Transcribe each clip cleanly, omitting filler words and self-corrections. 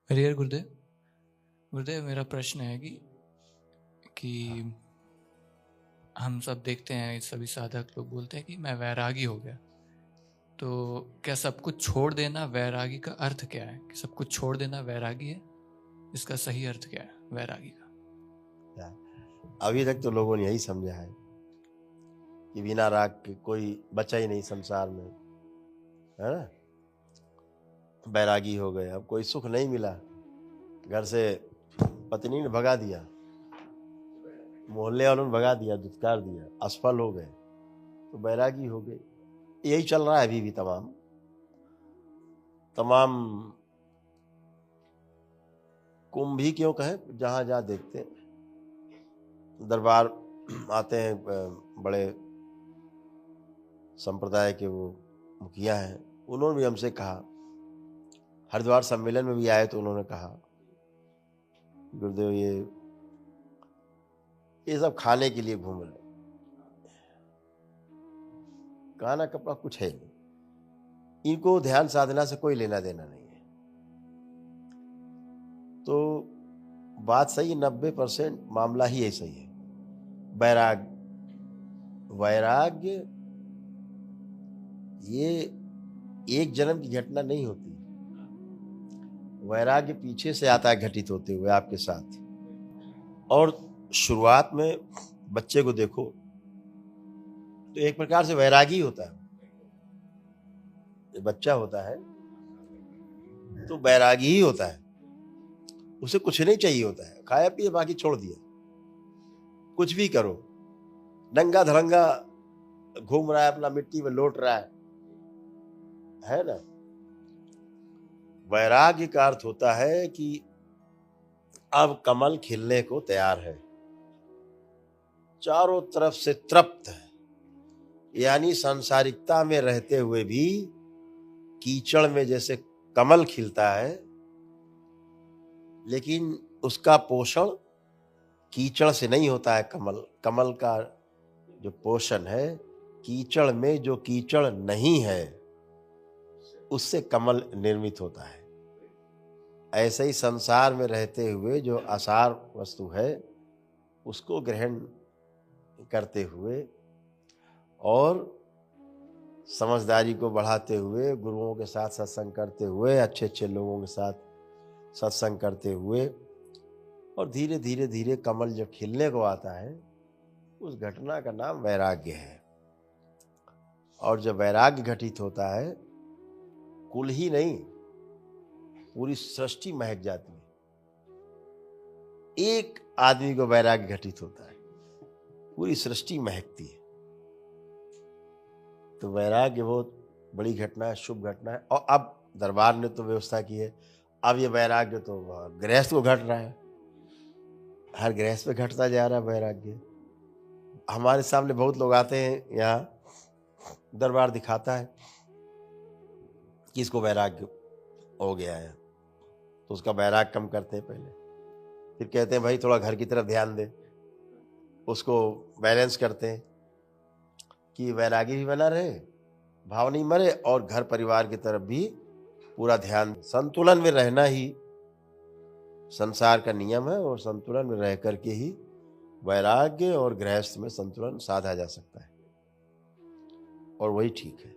हरिहर गुरुदेव। गुरुदेव, मेरा प्रश्न है कि हम सब देखते हैं, सभी साधक लोग बोलते हैं कि मैं वैरागी हो गया। तो क्या सब कुछ छोड़ देना वैरागी का अर्थ क्या है? कि सब कुछ छोड़ देना वैरागी है? इसका सही अर्थ क्या है वैरागी का? अभी तक तो लोगों ने यही समझा है कि बिना राग के कोई बचा ही नहीं संसार में, है ना। बैरागी हो गए, अब कोई सुख नहीं मिला, घर से पत्नी ने भगा दिया, मोहल्ले वालों ने भगा दिया, दुत्कार दिया, असफल हो गए, तो बैरागी हो गए। यही चल रहा है अभी भी। तमाम तमाम कुंभ ही क्यों कहें, जहां जहां देखते हैं दरबार आते हैं, बड़े संप्रदाय के वो मुखिया हैं, उन्होंने भी हमसे कहा, हरिद्वार सम्मेलन में भी आए तो उन्होंने कहा, गुरुदेव ये सब खाने के लिए घूम रहे, खाना कपड़ा कुछ है नहीं, इनको ध्यान साधना से कोई लेना देना नहीं है। तो बात सही, 90% मामला ही ऐसा ही है। वैराग्य ये एक जन्म की घटना नहीं होती। वैराग्य पीछे से आता है घटित होते हुए आपके साथ। और शुरुआत में बच्चे को देखो तो एक प्रकार से वैरागी होता है। बच्चा होता है तो वैरागी ही होता है, उसे कुछ नहीं चाहिए होता है, खाया पिए बाकी छोड़ दिया, कुछ भी करो, नंगा धड़ंगा घूम रहा है, अपना मिट्टी में लौट रहा है ना। वैराग्य का अर्थ होता है कि अब कमल खिलने को तैयार है, चारों तरफ से तृप्त है, यानी सांसारिकता में रहते हुए भी कीचड़ में जैसे कमल खिलता है, लेकिन उसका पोषण कीचड़ से नहीं होता है। कमल का जो पोषण है, कीचड़ में जो कीचड़ नहीं है उससे कमल निर्मित होता है। ऐसे ही संसार में रहते हुए जो आसार वस्तु है उसको ग्रहण करते हुए और समझदारी को बढ़ाते हुए, गुरुओं के साथ सत्संग करते हुए, अच्छे अच्छे लोगों के साथ सत्संग करते हुए, और धीरे धीरे धीरे कमल जब खिलने को आता है, उस घटना का नाम वैराग्य है। और जब वैराग्य घटित होता है, कुल ही नहीं पूरी सृष्टि महक जाती है। एक आदमी को वैराग्य घटित होता है, पूरी सृष्टि महकती है। तो वैराग्य बहुत बड़ी घटना है, शुभ घटना है। और अब दरबार ने तो व्यवस्था की है, अब ये वैराग्य तो गृहस्थ को घट रहा है, हर गृहस्थ पे घटता जा रहा है वैराग्य। हमारे सामने बहुत लोग आते हैं, यहाँ दरबार दिखाता है कि इसको वैराग्य हो गया है, तो उसका वैराग कम करते हैं पहले, फिर कहते हैं भाई थोड़ा घर की तरफ ध्यान दे, उसको बैलेंस करते हैं कि वैरागी भी बना रहे, भाव नहीं मरे, और घर परिवार की तरफ भी पूरा ध्यान। संतुलन में रहना ही संसार का नियम है, और संतुलन में रह करके ही वैराग्य और गृहस्थ में संतुलन साधा जा सकता है, और वही ठीक है।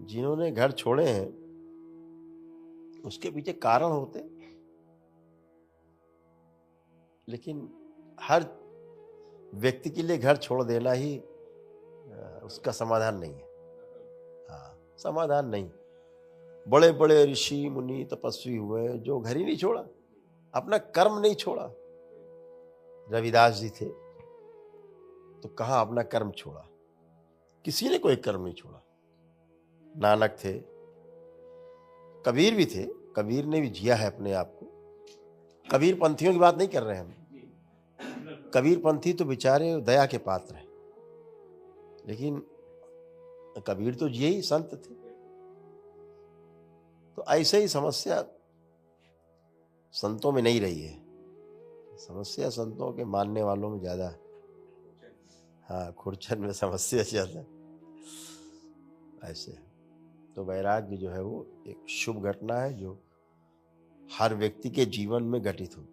जिन्होंने घर छोड़े हैं उसके पीछे कारण होते, लेकिन हर व्यक्ति के लिए घर छोड़ देना ही उसका समाधान नहीं है। हाँ, समाधान नहीं। बड़े बड़े ऋषि मुनि तपस्वी हुए जो घर ही नहीं छोड़ा, अपना कर्म नहीं छोड़ा। रविदास जी थे तो कहाँ अपना कर्म छोड़ा, किसी ने कोई कर्म नहीं छोड़ा। नानक थे, कबीर भी थे, कबीर ने भी जिया है अपने आप को। कबीर पंथियों की बात नहीं कर रहे हैं हम, कबीर पंथी तो बेचारे दया के पात्र हैं, लेकिन कबीर तो जिए ही संत थे। तो ऐसे ही समस्या संतों में नहीं रही है, समस्या संतों के मानने वालों में ज्यादा है। हाँ, खुरचन में समस्या ज्यादा ऐसे। तो वैराग्य जो है वो एक शुभ घटना है जो हर व्यक्ति के जीवन में घटित होती है।